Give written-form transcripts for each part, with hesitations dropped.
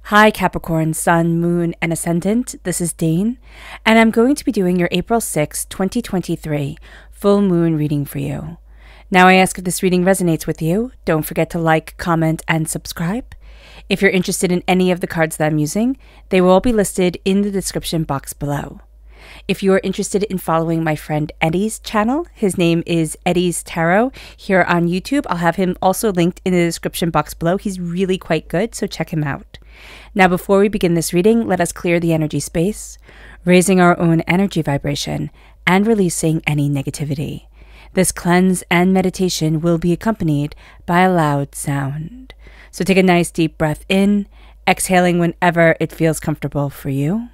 Hi Capricorn, Sun, Moon, and Ascendant. This is Dane, and I'm going to be doing your April 6, 2023 full moon reading for you. Now I ask if this reading resonates with you. Don't forget to like, comment, and subscribe. If you're interested in any of the cards that I'm using, they will all be listed in the description box below. If you are interested in following my friend Eddie's channel, his name is Eddie's Tarot here on YouTube. I'll have him also linked in the description box below. He's really quite good, so check him out. Now, before we begin this reading, let us clear the energy space, raising our own energy vibration and releasing any negativity. This cleanse and meditation will be accompanied by a loud sound. So take a nice deep breath in, exhaling whenever it feels comfortable for you.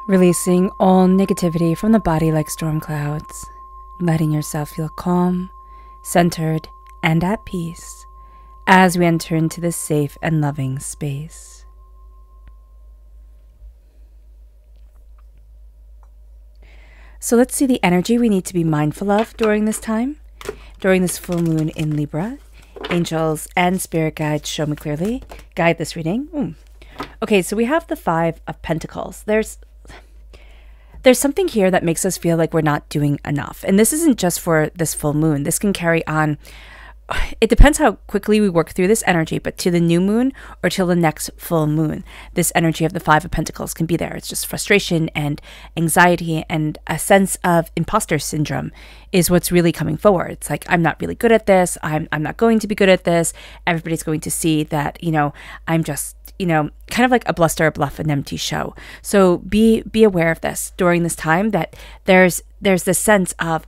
Releasing all negativity from the body like storm clouds, letting yourself feel calm, centered, and at peace as we enter into this safe and loving space. So let's see the energy we need to be mindful of during this time, during this full moon in Libra. Angels and spirit guides show me clearly. Guide this reading. Okay, so we have the Five of Pentacles. There's something here that makes us feel like we're not doing enough. And this isn't just for this full moon. This can carry on. It depends how quickly we work through this energy, but to the new moon or till the next full moon, this energy of the Five of Pentacles can be there. It's just frustration and anxiety and a sense of imposter syndrome is what's really coming forward. It's like, I'm not really good at this. I'm not going to be good at this. Everybody's going to see that, I'm just, kind of like a bluster, a bluff, an empty show. So be aware of this during this time, that there's this sense of,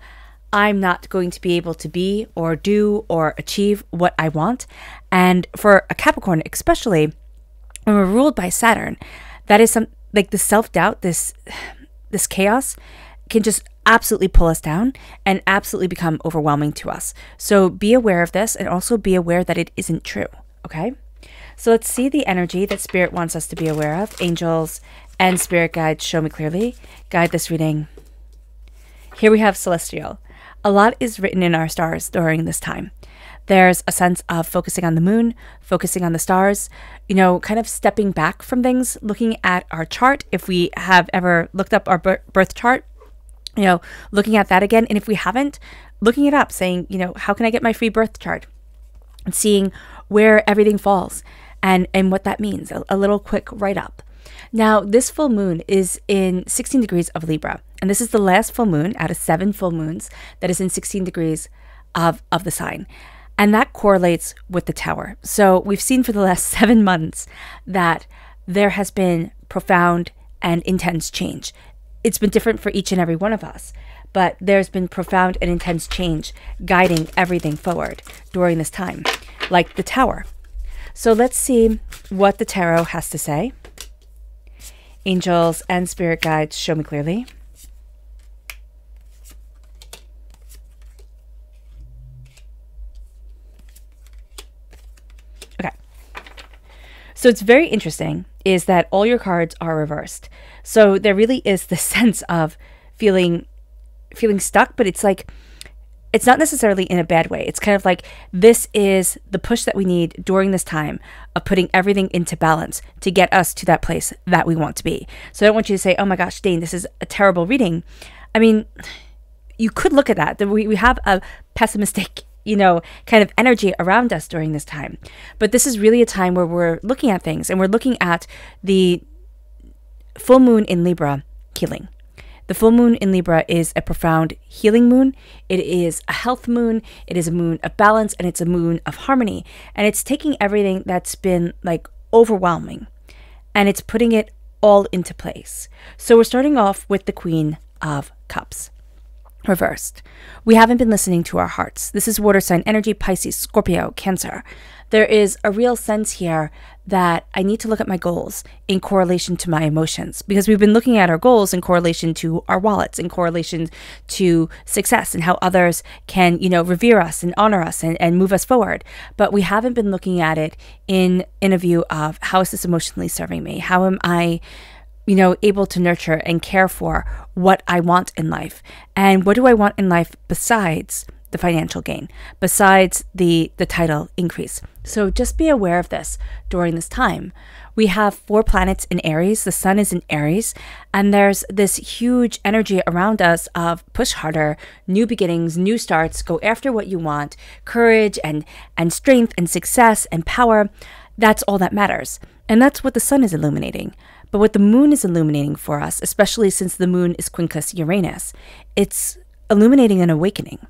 I'm not going to be able to be or do or achieve what I want. And for a Capricorn, especially when we're ruled by Saturn, that is like the self-doubt, this chaos can just absolutely pull us down and absolutely become overwhelming to us. So be aware of this, and also be aware that it isn't true. Okay. So let's see the energy that Spirit wants us to be aware of. Angels and spirit guides show me clearly. Guide this reading. Here we have Celestial. A lot is written in our stars during this time. There's a sense of focusing on the moon, focusing on the stars, kind of stepping back from things, looking at our chart. If we have ever looked up our birth chart, looking at that again. And if we haven't, looking it up, saying, how can I get my free birth chart? And seeing where everything falls and what that means. A little quick write-up. Now, this full moon is in 16 degrees of Libra, and this is the last full moon out of 7 full moons that is in 16 degrees of the sign. And that correlates with the Tower. So we've seen for the last 7 months that there has been profound and intense change. It's been different for each and every one of us, but there's been profound and intense change guiding everything forward during this time, like the Tower. So let's see what the tarot has to say. Angels and spirit guides show me clearly. Okay. So it's very interesting is that all your cards are reversed. So there really is this sense of feeling stuck, but it's like, it's not necessarily in a bad way. It's kind of like, this is the push that we need during this time of putting everything into balance to get us to that place that we want to be. So I don't want you to say, oh my gosh, Dane, this is a terrible reading. I mean, you could look at that. We have a pessimistic, kind of energy around us during this time. But this is really a time where we're looking at things, and we're looking at the full moon in Libra healing. The full moon in Libra is a profound healing moon. It is a health moon. It is a moon of balance, and it's a moon of harmony. And it's taking everything that's been like overwhelming, and it's putting it all into place. So we're starting off with the Queen of Cups. reversed. We haven't been listening to our hearts. This is water sign energy, Pisces, Scorpio, Cancer. There is a real sense here that I need to look at my goals in correlation to my emotions, because we've been looking at our goals in correlation to our wallets, in correlation to success and how others can, revere us and honor us and move us forward. But we haven't been looking at it in a view of how is this emotionally serving me? How am I able to nurture and care for what I want in life? And what do I want in life besides the financial gain, besides the title increase? So just be aware of this during this time. We have 4 planets in Aries. The sun is in Aries, and there's this huge energy around us of push harder, new beginnings, new starts, go after what you want, courage and strength and success and power. That's all that matters. And that's what the sun is illuminating. But what the moon is illuminating for us, especially since the moon is quincus Uranus, it's illuminating an awakening.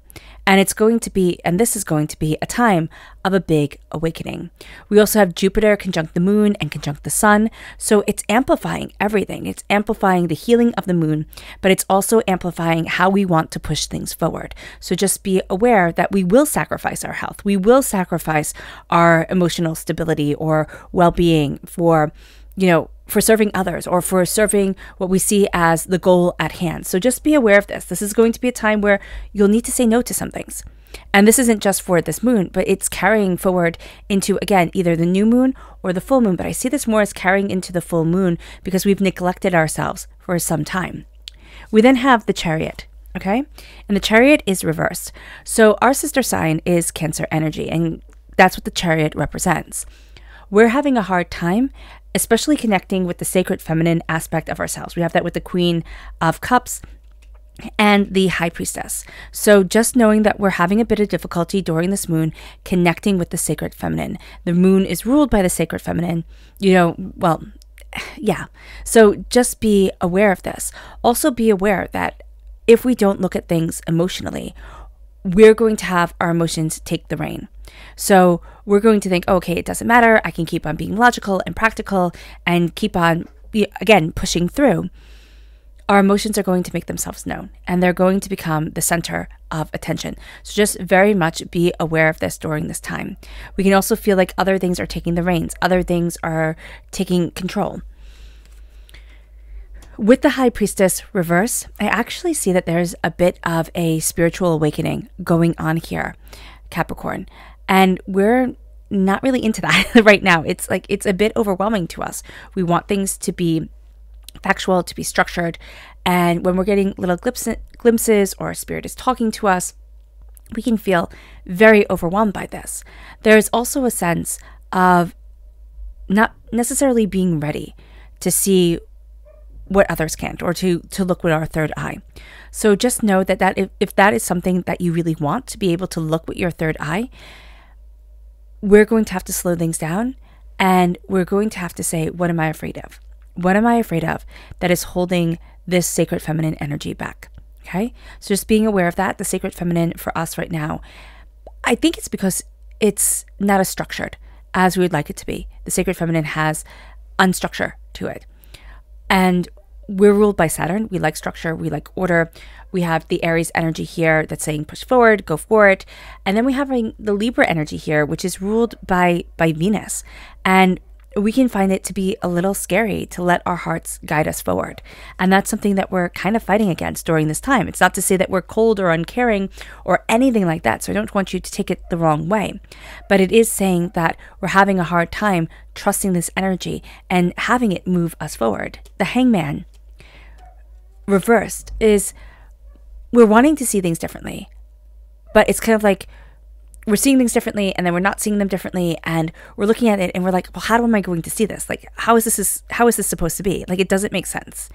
And it's going to be, and this is going to be, a time of a big awakening. We also have Jupiter conjunct the moon and conjunct the sun. So it's amplifying everything. It's amplifying the healing of the moon, but it's also amplifying how we want to push things forward. So just be aware that we will sacrifice our health. We will sacrifice our emotional stability or well-being for serving others or for serving what we see as the goal at hand. So just be aware of this. This is going to be a time where you'll need to say no to some things. And this isn't just for this moon, but it's carrying forward into, again, either the new moon or the full moon. But I see this more as carrying into the full moon because we've neglected ourselves for some time. We then have the Chariot, okay? And the Chariot is reversed. So our sister sign is Cancer energy, and that's what the Chariot represents. We're having a hard time, especially connecting with the sacred feminine aspect of ourselves. We have that with the Queen of Cups and the High Priestess. So just knowing that we're having a bit of difficulty during this moon connecting with the sacred feminine. The moon is ruled by the sacred feminine, So just be aware of this. Also be aware that if we don't look at things emotionally, we're going to have our emotions take the reign. So we're going to think, okay, it doesn't matter. I can keep on being logical and practical and keep on, again, pushing through. Our emotions are going to make themselves known, and they're going to become the center of attention. So just very much be aware of this during this time. We can also feel like other things are taking the reins. Other things are taking control. With the High Priestess reverse, I actually see that there's a bit of a spiritual awakening going on here, Capricorn. And we're not really into that right now. It's a bit overwhelming to us. We want things to be factual, to be structured. And when we're getting little glimpses or Spirit is talking to us, we can feel very overwhelmed by this. There's also a sense of not necessarily being ready to see what others can't, or to look with our third eye. So just know that if that is something that you really want, to be able to look with your third eye, we're going to have to slow things down, and we're going to have to say, what am I afraid of? What am I afraid of that is holding this sacred feminine energy back? Okay? So just being aware of that, the sacred feminine for us right now, I think it's because it's not as structured as we would like it to be. The sacred feminine has unstructure to it. And we're ruled by Saturn. We like structure. We like order. We have the Aries energy here that's saying push forward, go for it. And then we have the Libra energy here, which is ruled by Venus. And we can find it to be a little scary to let our hearts guide us forward. And that's something that we're kind of fighting against during this time. It's not to say that we're cold or uncaring or anything like that. So I don't want you to take it the wrong way. But it is saying that we're having a hard time trusting this energy and having it move us forward. The Hangman reversed is we're wanting to see things differently. But it's kind of like we're seeing things differently, and then we're not seeing them differently, and we're looking at it and we're like, well, how am I going to see this? Like, how is this supposed to be? Like, it doesn't make sense.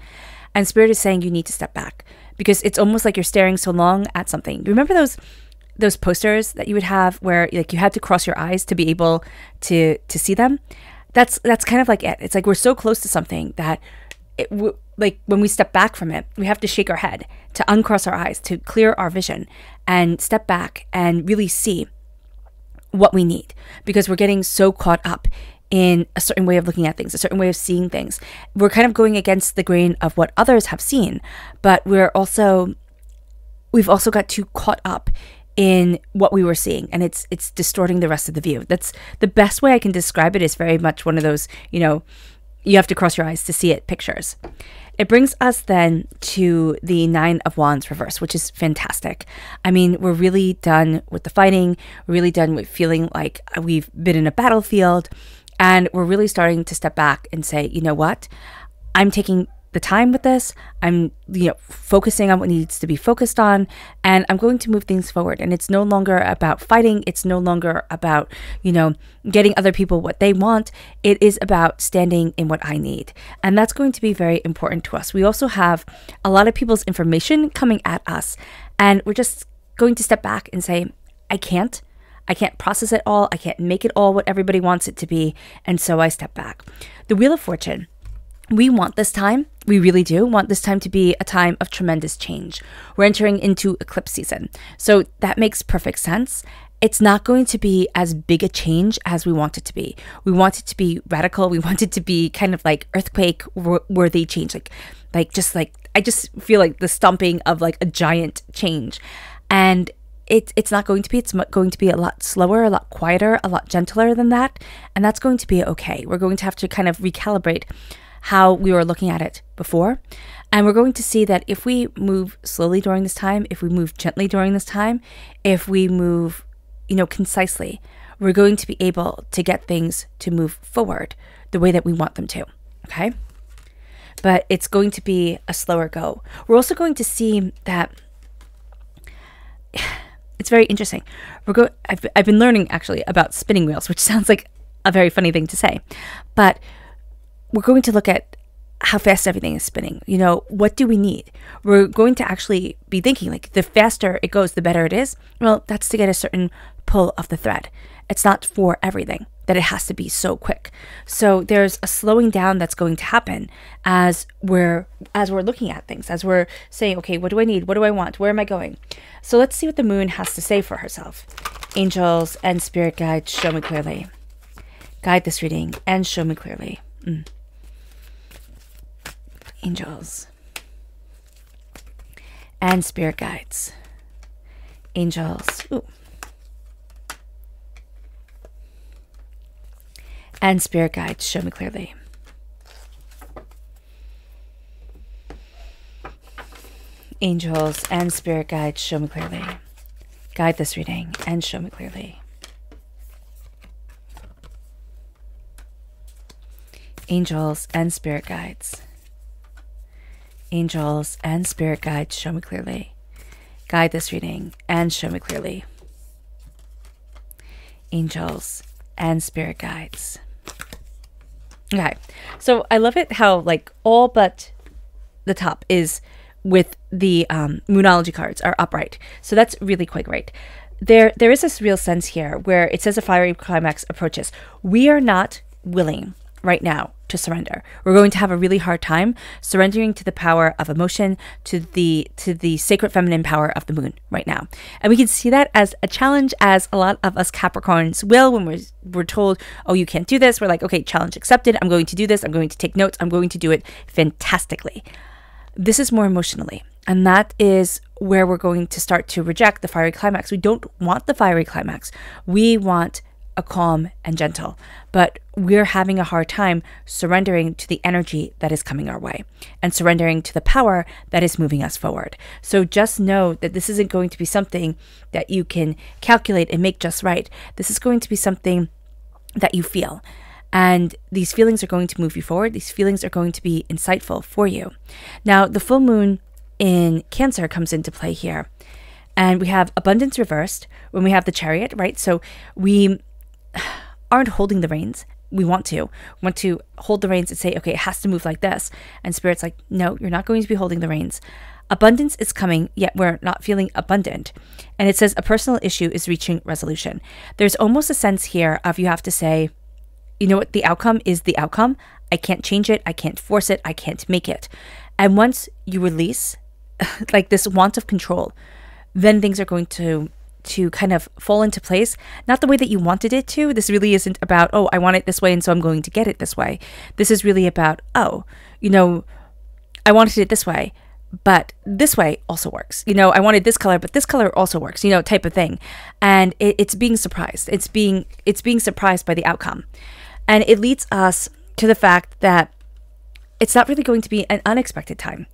And Spirit is saying you need to step back, because it's almost like you're staring so long at something. Remember those posters that you would have where like you had to cross your eyes to be able to see them? That's kind of like it. It's like we're so close to something that like when we step back from it, we have to shake our head to uncross our eyes, to clear our vision and step back and really see what we need, because we're getting so caught up in a certain way of looking at things, a certain way of seeing things. We're kind of going against the grain of what others have seen, but we're also we've also got too caught up in what we were seeing, and it's distorting the rest of the view. That's the best way I can describe it. Is very much one of those, you have to cross your eyes to see it pictures. It brings us then to the 9 of Wands reverse, which is fantastic. I mean, we're really done with the fighting. We're really done with feeling like we've been in a battlefield, and we're really starting to step back and say, you know what? I'm taking the time with this. I'm, focusing on what needs to be focused on, and I'm going to move things forward. And it's no longer about fighting. It's no longer about, getting other people what they want. It is about standing in what I need. And that's going to be very important to us. We also have a lot of people's information coming at us, and we're just going to step back and say, I can't process it all. I can't make it all what everybody wants it to be. And so I step back. The Wheel of Fortune. We want this time, we really do want this time to be a time of tremendous change. We're entering into eclipse season. So that makes perfect sense. It's not going to be as big a change as we want it to be. We want it to be radical. We want it to be kind of like earthquake worthy change. I just feel like the stomping of like a giant change. And it's not going to be. It's going to be a lot slower, a lot quieter, a lot gentler than that. And that's going to be okay. We're going to have to kind of recalibrate how we were looking at it before. And we're going to see that if we move slowly during this time, if we move gently during this time, if we move, concisely, we're going to be able to get things to move forward the way that we want them to. Okay. But it's going to be a slower go. We're also going to see that it's very interesting. I've been learning actually about spinning wheels, which sounds like a very funny thing to say, but we're going to look at how fast everything is spinning. What do we need? We're going to actually be thinking like the faster it goes, the better it is. Well, that's to get a certain pull of the thread. It's not for everything that it has to be so quick. So there's a slowing down that's going to happen as we're looking at things, as we're saying, okay, what do I need? What do I want? Where am I going? So let's see what the moon has to say for herself. Angels and spirit guides, show me clearly. Guide this reading and show me clearly. Angels and spirit guides. Angels. And spirit guides, show me clearly. Angels and spirit guides, show me clearly. Guide this reading and show me clearly. Angels and spirit guides. Angels and spirit guides, show me clearly. Guide this reading and show me clearly. Angels and spirit guides. Okay, so I love it how like all but the top is with the Moonology cards are upright. So that's really quite great. There is this real sense here where it says a fiery climax approaches. We are not willing right now to surrender. We're going to have a really hard time surrendering to the power of emotion, to the sacred feminine power of the moon right now. And we can see that as a challenge, as a lot of us Capricorns will when we're told, oh, you can't do this. We're like, okay, challenge accepted. I'm going to do this. I'm going to take notes. I'm going to do it fantastically. This is more emotionally. And that is where we're going to start to reject the fiery climax. We don't want the fiery climax. We want a calm and gentle, but we're having a hard time surrendering to the energy that is coming our way and surrendering to the power that is moving us forward. So just know that this isn't going to be something that you can calculate and make just right. This is going to be something that you feel. And these feelings are going to move you forward. These feelings are going to be insightful for you. Now, the full moon in Cancer comes into play here. And we have abundance reversed when we have the Chariot, right? So we aren't holding the reins. We want to hold the reins and say, okay, it has to move like this. And Spirit's like, no, you're not going to be holding the reins. Abundance is coming, yet we're not feeling abundant. And it says a personal issue is reaching resolution. There's almost a sense here of you have to say, you know what, the outcome is the outcome. I can't change it. I can't force it. I can't make it. And once you release like this want of control, then things are going to kind of fall into place. Not the way that you wanted it to. This really isn't about, oh, I want it this way and so I'm going to get it this way. This is really about, oh, I wanted it this way, but this way also works. You know, I wanted this color, but this color also works, you know, type of thing. And it's being surprised. It's being surprised by the outcome. And it leads us to the fact that it's not really going to be an unexpected time.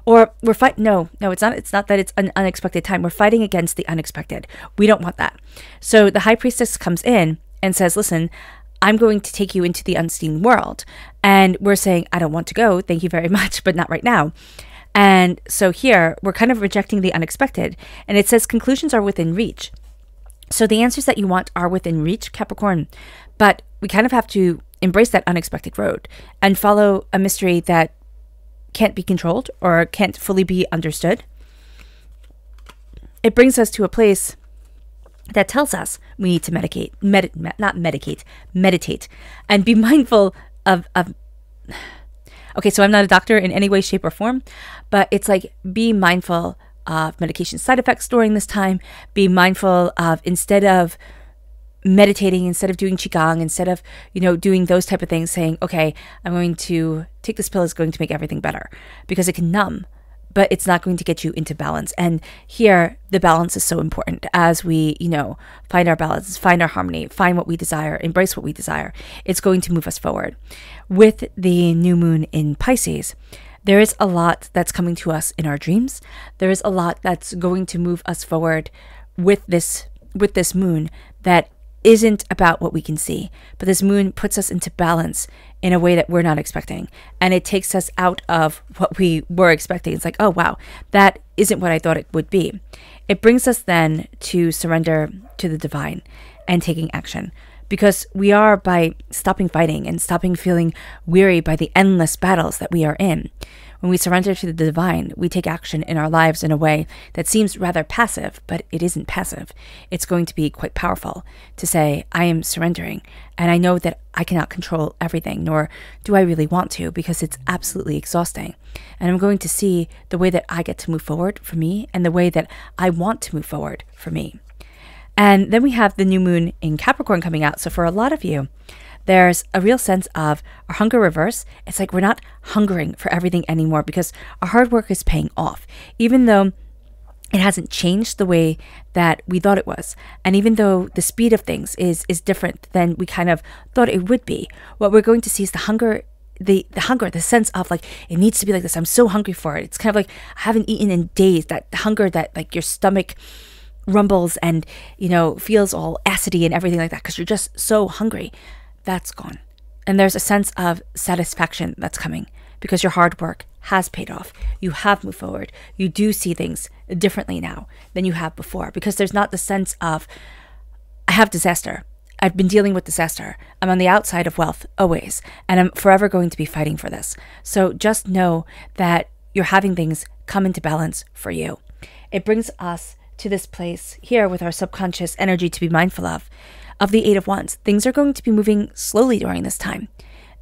Or we're fighting. No, it's not. It's not that it's an unexpected time. We're fighting against the unexpected. We don't want that. So the high priestess comes in and says, listen, I'm going to take you into the unseen world. And we're saying, I don't want to go. Thank you very much, but not right now. And so here we're kind of rejecting the unexpected. And it says conclusions are within reach. So the answers that you want are within reach, Capricorn. But we kind of have to embrace that unexpected road and follow a mystery that can't be controlled or can't fully be understood. It brings us to a place that tells us we need to meditate and be mindful of okay, so I'm not a doctor in any way, shape, or form, but it's like be mindful of medication side effects during this time. Be mindful of, instead of meditating, instead of doing qigong, instead of, you know, doing those type of things, saying, okay, I'm going to take this pill, is going to make everything better, because it can numb, but it's not going to get you into balance. And here the balance is so important as we, you know, find our balance, find our harmony, find what we desire, embrace what we desire. It's going to move us forward. With the new moon in Pisces, there is a lot that's coming to us in our dreams. There is a lot that's going to move us forward with this moon that isn't about what we can see, but this moon puts us into balance in a way that we're not expecting, and it takes us out of what we were expecting. It's like, oh wow, that isn't what I thought it would be. It brings us then to surrender to the divine and taking action, because we are, by stopping fighting and stopping feeling weary by the endless battles that we are in. When we surrender to the divine, we take action in our lives in a way that seems rather passive, but it isn't passive. It's going to be quite powerful to say, I am surrendering, and I know that I cannot control everything, nor do I really want to, because it's absolutely exhausting. And I'm going to see the way that I get to move forward for me and the way that I want to move forward for me. And then we have the new moon in Capricorn coming out. So for a lot of you, there's a real sense of our hunger reverse. It's like we're not hungering for everything anymore because our hard work is paying off, even though it hasn't changed the way that we thought it was. And even though the speed of things is different than we kind of thought it would be, what we're going to see is the hunger, the sense of like, it needs to be like this. I'm so hungry for it. It's kind of like I haven't eaten in days. That hunger that like your stomach rumbles and, you know, feels all acidy and everything like that because you're just so hungry. That's gone. And there's a sense of satisfaction that's coming because your hard work has paid off. You have moved forward. You do see things differently now than you have before, because there's not the sense of, I have disaster. I've been dealing with disaster. I'm on the outside of wealth always, and I'm forever going to be fighting for this. So just know that you're having things come into balance for you. It brings us to this place here with our subconscious energy to be mindful of the Eight of Wands. Things are going to be moving slowly during this time,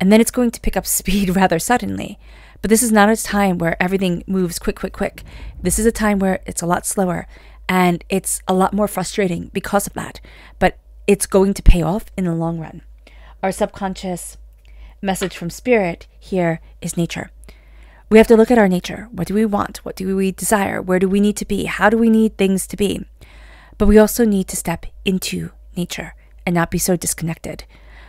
and then it's going to pick up speed rather suddenly. But this is not a time where everything moves quick. This is a time where it's a lot slower, and it's a lot more frustrating because of that. But it's going to pay off in the long run. Our subconscious message from Spirit here is nature. We have to look at our nature. What do we want? What do we desire? Where do we need to be? How do we need things to be? But we also need to step into nature and not be so disconnected.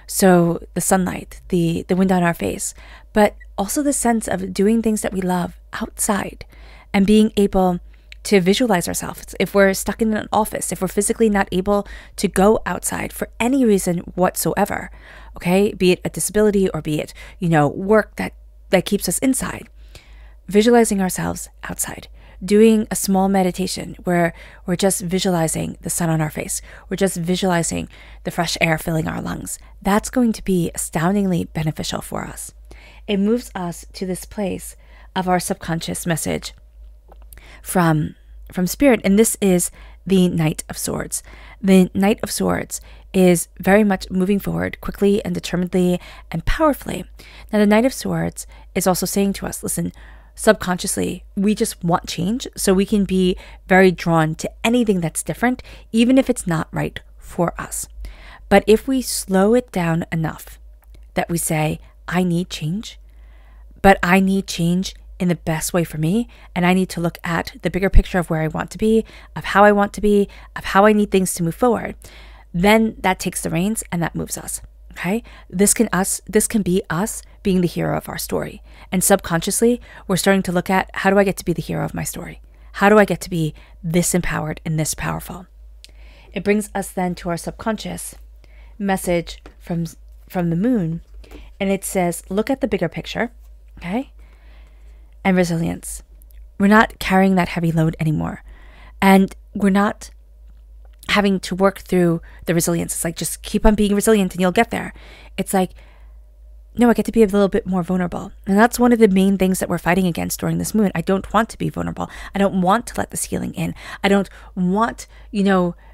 So the sunlight, the wind on our face, but also the sense of doing things that we love outside and being able to visualize ourselves. If we're stuck in an office, if we're physically not able to go outside for any reason whatsoever, okay, be it a disability or be it, you know, work that keeps us inside, visualizing ourselves outside, doing a small meditation where we're just visualizing the sun on our face. We're just visualizing the fresh air filling our lungs. That's going to be astoundingly beneficial for us. It moves us to this place of our subconscious message from Spirit. And this is the Knight of Swords. The Knight of Swords is very much moving forward quickly and determinedly and powerfully. Now, the Knight of Swords is also saying to us, listen, subconsciously, we just want change, so we can be very drawn to anything that's different, even if it's not right for us. But if we slow it down enough that we say, I need change, but I need change in the best way for me, and I need to look at the bigger picture of where I want to be, of how I want to be, of how I need things to move forward, then that takes the reins and that moves us. Okay? This can be us being the hero of our story. And subconsciously, we're starting to look at, how do I get to be the hero of my story? How do I get to be this empowered and this powerful? It brings us then to our subconscious message from the moon, and it says, look at the bigger picture, okay? And resilience. We're not carrying that heavy load anymore. And we're not having to work through the resilience. It's like, just keep on being resilient and you'll get there. It's like, no, I get to be a little bit more vulnerable. And that's one of the main things that we're fighting against during this moon. I don't want to be vulnerable. I don't want to let this healing in. I don't want,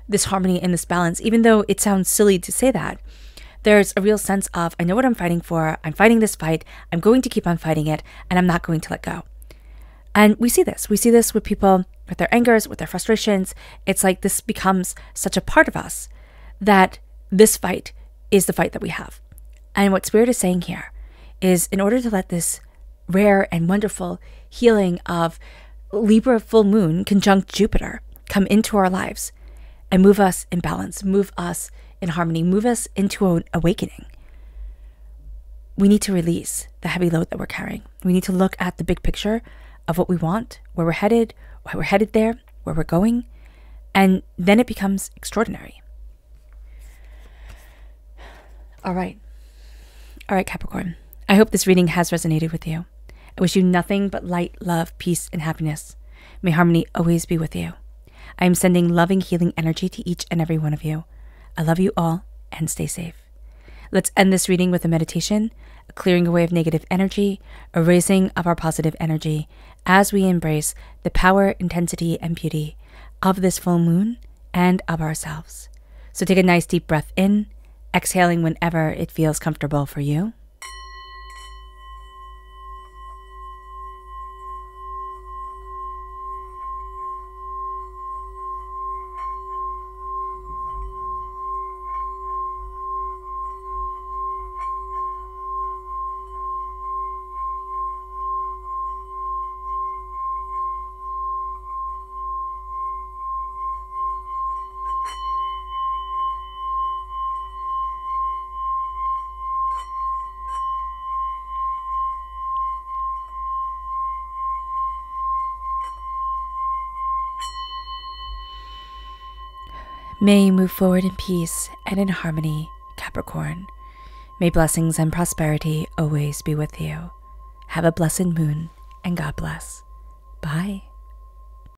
this harmony and this balance, even though it sounds silly to say that. There's a real sense of, I know what I'm fighting for. I'm fighting this fight. I'm going to keep on fighting it, and I'm not going to let go. And we see this. We see this with people, with their angers, with their frustrations. It's like this becomes such a part of us that this fight is the fight that we have. And what Spirit is saying here is, in order to let this rare and wonderful healing of Libra full moon conjunct Jupiter come into our lives and move us in balance, move us in harmony, move us into an awakening, we need to release the heavy load that we're carrying. We need to look at the big picture of what we want, where we're headed, why we're headed there, where we're going, and then it becomes extraordinary. All right, Capricorn. I hope this reading has resonated with you. I wish you nothing but light, love, peace, and happiness. May harmony always be with you. I am sending loving, healing energy to each and every one of you. I love you all, and stay safe. Let's end this reading with a meditation, a clearing away of negative energy, a raising of our positive energy as we embrace the power, intensity, and beauty of this full moon and of ourselves. So take a nice deep breath in, exhaling whenever it feels comfortable for you. May you move forward in peace and in harmony, Capricorn. May blessings and prosperity always be with you. Have a blessed moon, and God bless. Bye.